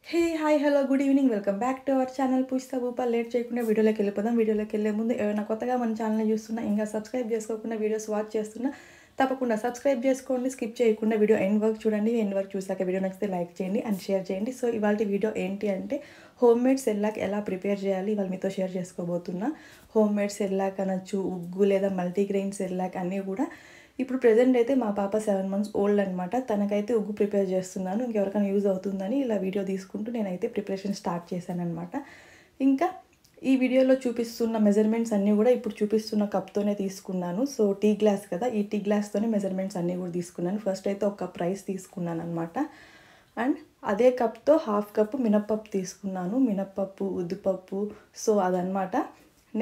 Hey hi hello good evening welcome back to our channel Pushta Bhupal. Late చేయకుండా వీడియోలోకి వెళ్ళిపోదాం. వీడియోలోకి వెళ్ళే ముందు ఏమైనా కొత్తగా మన ఛానల్ని చూస్తున్నా, ఇంకా సబ్స్క్రైబ్ చేసుకోకుండా వీడియోస్ వాచ్ చేస్తున్నా, తప్పకుండా సబ్స్క్రైబ్ చేసుకోండి. స్కిప్ చేయకుండా వీడియో ఎండ్ వరకు చూడండి. ఎండ్ వరకు చూసాక వీడియో నచ్చితే లైక్ చేయండి అండ్ షేర్ చేయండి. సో ఇవాళ వీడియో ఏంటి అంటే హోమ్ మేడ్ సెర్లాక్ ఎలా ప్రిపేర్ చేయాలి ఇవాళ మీతో షేర్ చేసుకోబోతున్నా. హోమ్ మేడ్ సెర్లాక్ అనొచ్చు, ఉగ్గు లేదా మల్టీగ్రెయిన్ సెర్లాక్ అన్నీ కూడా. ఇప్పుడు ప్రెజెంట్ అయితే మా పాప 7 months ఓల్డ్ అనమాట. తనకైతే ఉగ్గు ప్రిపేర్ చేస్తున్నాను. ఇంకెవరికైనా యూజ్ అవుతుందని ఇలా వీడియో తీసుకుంటూ నేనైతే ప్రిపరేషన్ స్టార్ట్ చేశాను అనమాట. ఇంకా ఈ వీడియోలో చూపిస్తున్న మెజర్మెంట్స్ అన్నీ కూడా ఇప్పుడు చూపిస్తున్న కప్తోనే తీసుకున్నాను. సో టీ గ్లాస్ కదా, ఈ టీ గ్లాస్తోనే మెజర్మెంట్స్ అన్నీ కూడా తీసుకున్నాను. ఫస్ట్ అయితే ఒక కప్ రైస్ తీసుకున్నాను అనమాట. అండ్ అదే కప్తో 1/2 cup మినప్పప్పు తీసుకున్నాను. మినప్పప్పు, ఉద్దిపప్పు, సో అదనమాట.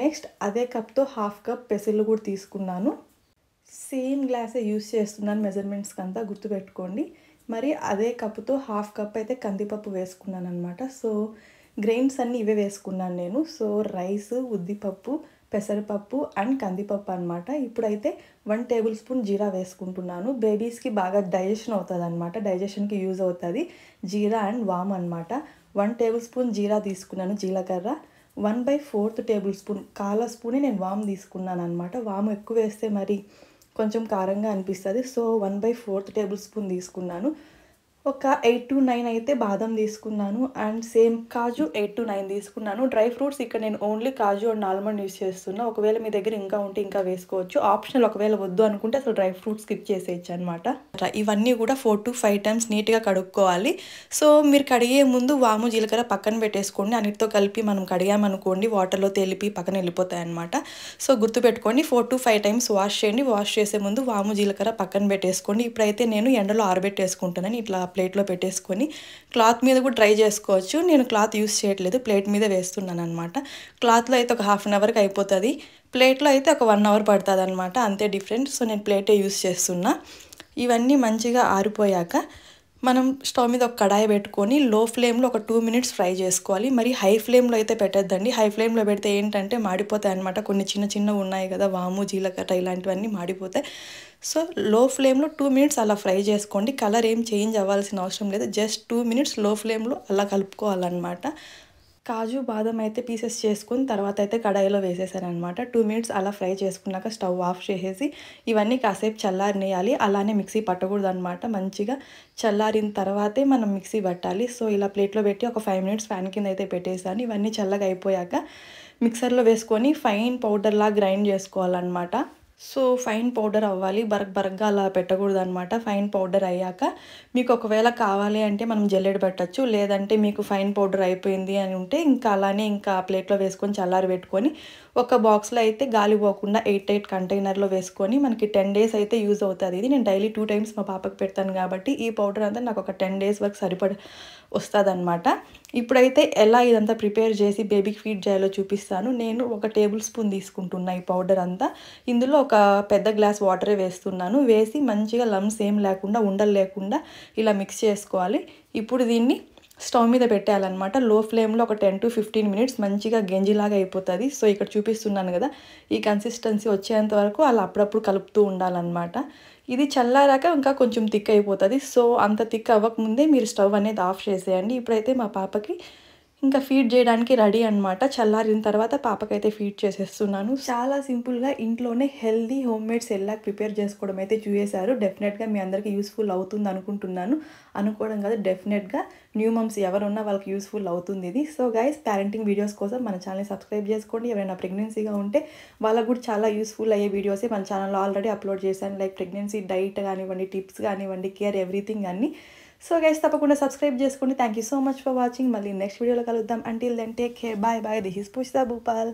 నెక్స్ట్ అదే కప్తో 1/2 cup పెసలు కూడా తీసుకున్నాను. సేమ్ గ్లాసే యూస్ చేస్తున్నాను మెజర్మెంట్స్కి అంతా గుర్తుపెట్టుకోండి. మరి అదే కప్పుతో 1/2 cup అయితే కందిపప్పు వేసుకున్నాను అనమాట. సో గ్రెయిన్స్ అన్నీ ఇవే వేసుకున్నాను నేను. సో రైస్, ఉద్దిపప్పు, పెసరపప్పు అండ్ కందిపప్పు అనమాట. ఇప్పుడైతే 1 tablespoon జీరా వేసుకుంటున్నాను. బేబీస్కి బాగా డైజెషన్ అవుతుంది అనమాట, డైజెషన్కి యూజ్ అవుతుంది జీరా అండ్ వామ్ అనమాట. 1 tablespoon జీరా తీసుకున్నాను, జీలకర్ర. 1/4 tablespoon కాల స్పూనే నేను వామ్ తీసుకున్నాను అనమాట. వాము ఎక్కువ వేస్తే మరి కొంచెం కారంగా అనిపిస్తుంది. సో 1/4 tablespoon తీసుకున్నాను. ఒక 8 to 9 అయితే బాదం తీసుకున్నాను. అండ్ సేమ్ కాజు 8 to 9 తీసుకున్నాను. డ్రై ఫ్రూట్స్ ఇక్కడ నేను only kaju and almond use చేస్తున్నా. ఒకవేళ మీ దగ్గర ఇంకా ఉంటే ఇంకా వేసుకోవచ్చు, ఆప్షనల్. ఒకవేళ వద్దు అనుకుంటే అసలు డ్రై ఫ్రూట్స్ స్కిప్ చేసేయచ్చు అనమాట. ఇవన్నీ కూడా 4 to 5 times నీట్గా కడుక్కోవాలి. సో మీరు కడిగే ముందు వాము, జీలకర్ర పక్కన పెట్టేసుకోండి. అన్నిటితో కలిపి మనం కడిగామనుకోండి వాటర్లో తెలిపి పక్కన వెళ్ళిపోతాయి అనమాట. సో గుర్తుపెట్టుకోండి, 4 to 5 times వాష్ చేయండి. వాష్ చేసే ముందు వాము, జీలకర్ర పక్కన పెట్టేసుకోండి. ఇప్పుడైతే నేను ఎండలో ఆరబెట్టేసుకుంటానని ఇట్లా ప్లేట్లో పెట్టేసుకొని, క్లాత్ మీద కూడా డ్రై చేసుకోవచ్చు. నేను క్లాత్ యూస్ చేయట్లేదు, ప్లేట్ మీద వేస్తున్నాను అనమాట. క్లాత్లో అయితే ఒక 1/2 hour అయిపోతుంది, ప్లేట్లో అయితే ఒక 1 hour పడుతుంది అనమాట, అంతే డిఫరెంట్. సో నేను ప్లేటే యూస్ చేస్తున్నా. ఇవన్నీ మంచిగా ఆరిపోయాక మనం స్టవ్ మీద ఒక కడాయి పెట్టుకొని లో ఫ్లేమ్లో ఒక 2 minutes ఫ్రై చేసుకోవాలి. మరి హై ఫ్లేమ్లో అయితే పెట్టద్దండి. హై ఫ్లేమ్లో పెడితే ఏంటంటే మాడిపోతాయి అనమాట. కొన్ని చిన్న చిన్నవి ఉన్నాయి కదా, వాము, జీలకర్ర ఇలాంటివన్నీ మాడిపోతాయి. సో లో ఫ్లేమ్లో 2 minutes అలా ఫ్రై చేసుకోండి. కలర్ ఏం చేంజ్ అవ్వాల్సిన అవసరం లేదు, జస్ట్ 2 minutes లో ఫ్లేమ్లో అలా కలుపుకోవాలన్నమాట. కాజు, బాదం అయితే పీసెస్ చేసుకుని తర్వాత అయితే కడాయిలో వేసేసాను అనమాట. 2 minutes అలా ఫ్రై చేసుకున్నాక స్టవ్ ఆఫ్ చేసేసి ఇవన్నీ కాసేపు చల్లారనేయాలి. అలానే మిక్సీ పట్టకూడదు అనమాట. మంచిగా చల్లారిన తర్వాతే మనం మిక్సీ పట్టాలి. సో ఇలా ప్లేట్లో పెట్టి ఒక 5 minutes ఫ్యాన్ కింద అయితే పెట్టేసాను. ఇవన్నీ చల్లగా అయిపోయాక మిక్సర్లో వేసుకొని ఫైన్ పౌడర్లా గ్రైండ్ చేసుకోవాలన్నమాట. సో ఫైన్ పౌడర్ అవ్వాలి, బరగ్గా అలా పెట్టకూడదు అనమాట. ఫైన్ పౌడర్ అయ్యాక మీకు ఒకవేళ కావాలి అంటే మనం జల్లెడ పెట్టచ్చు, లేదంటే మీకు ఫైన్ పౌడర్ అయిపోయింది అని ఉంటే ఇంకా అలానే ఇంకా ప్లేట్లో వేసుకొని చల్లారి పెట్టుకొని ఒక బాక్స్లో అయితే గాలి పోకుండా 8 కంటైనర్లో వేసుకొని మనకి 10 days అయితే యూజ్ అవుతుంది. ఇది నేను డైలీ 2 times మా పాపకు పెడతాను కాబట్టి ఈ పౌడర్ అంతా నాకు ఒక 10 days వరకు సరిపడి వస్తుంది అనమాట. ఇప్పుడైతే ఎలా ఇదంతా ప్రిపేర్ చేసి బేబీకి ఫీడ్ చేయాలో చూపిస్తాను. నేను 1 tablespoon తీసుకుంటున్నా ఈ పౌడర్ అంతా. ఇందులో ఒక పెద్ద గ్లాస్ వాటరే వేస్తున్నాను. వేసి మంచిగా లమ్స్ ఏం లేకుండా, ఉండలు లేకుండా ఇలా మిక్స్ చేసుకోవాలి. ఇప్పుడు దీన్ని స్టవ్ మీద పెట్టేయాలన్నమాట. లో ఫ్లేమ్లో ఒక 10 to 15 minutes మంచిగా గంజిలాగా అయిపోతుంది. సో ఇక్కడ చూపిస్తున్నాను కదా, ఈ కన్సిస్టెన్సీ వచ్చేంత వరకు అలా అప్పుడప్పుడు కలుపుతూ ఉండాలన్నమాట. ఇది చల్లారాక ఇంకా కొంచెం థిక్ అయిపోతుంది. సో అంత థిక్ అవ్వకముందే మీరు స్టవ్ అనేది ఆఫ్ చేసేయండి. ఇప్పుడైతే మా పాపకి ఇంకా ఫీడ్ చేయడానికి రెడీ అనమాట. చల్లారిన తర్వాత పాపకైతే ఫీడ్ చేసేస్తున్నాను. చాలా సింపుల్గా ఇంట్లోనే healthy home made Cerelac prepare చేసుకోవడం అయితే చూసేశారు. డెఫినెట్గా మీ అందరికీ యూస్ఫుల్ అవుతుంది అనుకుంటున్నాను. అనుకోవడం కాదు, డెఫినెట్గా న్యూ మమ్స్ ఎవరున్నా వాళ్ళకి యూస్ఫుల్ అవుతుంది ఇది. సో గైస్, పేరెంటింగ్ వీడియోస్ కోసం మన ఛానల్ని సబ్స్క్రైబ్ చేసుకోండి. ఎవరైనా ప్రెగ్నెన్సీగా ఉంటే వాళ్ళకు కూడా చాలా యూస్ఫుల్ అయ్యే వీడియోసే మన ఛానల్లో ఆల్రెడీ అప్లోడ్ చేశాను. లైక్ ప్రెగ్నెన్సీ డైట్ కానివ్వండి, టిప్స్ కానివ్వండి, కేర్, ఎవ్రీథింగ్ అన్నీ. సో గైస్, తప్పకుండా సబ్స్క్రైబ్ చేసుకోండి. Thank you so much for watching. మళ్ళీ నెక్స్ట్ వీడియోలో కలుద్దాం. Until then take care, bye bye. This is Pushta Bhupal.